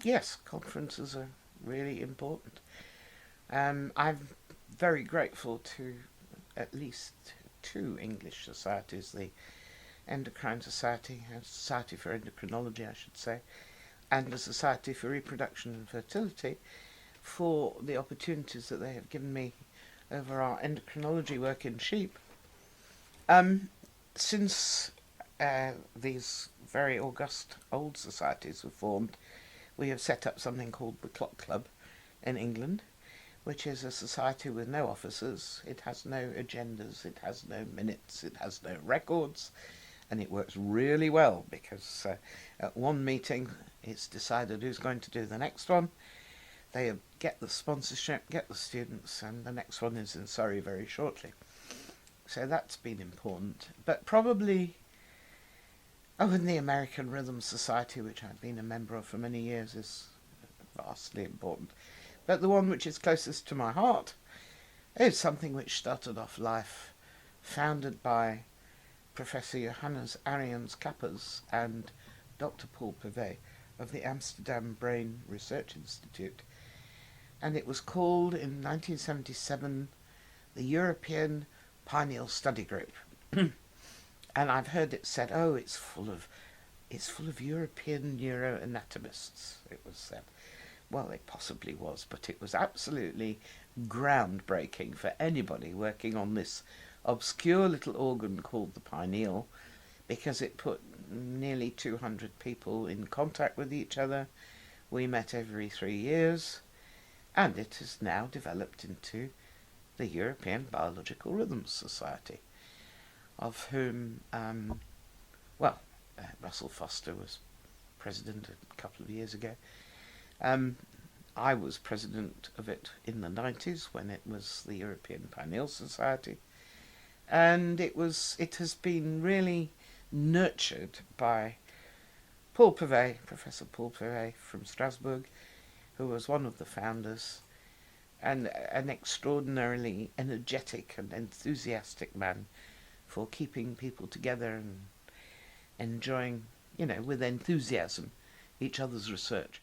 Yes, conferences are really important. I'm very grateful to at least two English societies, the Endocrine Society, a Society for Endocrinology, I should say, and the Society for Reproduction and Fertility, for the opportunities that they have given me over our endocrinology work in sheep. Um, since these very august old societies were formed, we have set up something called the Clock Club in England, which is a society with no officers. It has no agendas, it has no minutes, it has no records, and it works really well because at one meeting it's decided who's going to do the next one. They get the sponsorship, get the students, and the next one is in Surrey very shortly. So that's been important. But probably, in the American Rhythm Society, which I've been a member of for many years, is vastly important. But the one which is closest to my heart is something which started off life, founded by Professor Johannes Ariens Kappers and Dr. Paul Pervet of the Amsterdam Brain Research Institute. And it was called in 1977 the European Pineal Study Group. And I've heard it said, oh, it's full of European neuroanatomists, it was said. Well, it possibly was, but it was absolutely groundbreaking for anybody working on this obscure little organ called the pineal, because it put nearly 200 people in contact with each other. We met every 3 years, and it has now developed into the European Biological Rhythms Society, of whom, Russell Foster was president a couple of years ago. I was president of it in the 90s when it was the European Pineal Society, and it has been really nurtured by Professor Paul Perret from Strasbourg, who was one of the founders, and an extraordinarily energetic and enthusiastic man for keeping people together and enjoying, with enthusiasm, each other's research.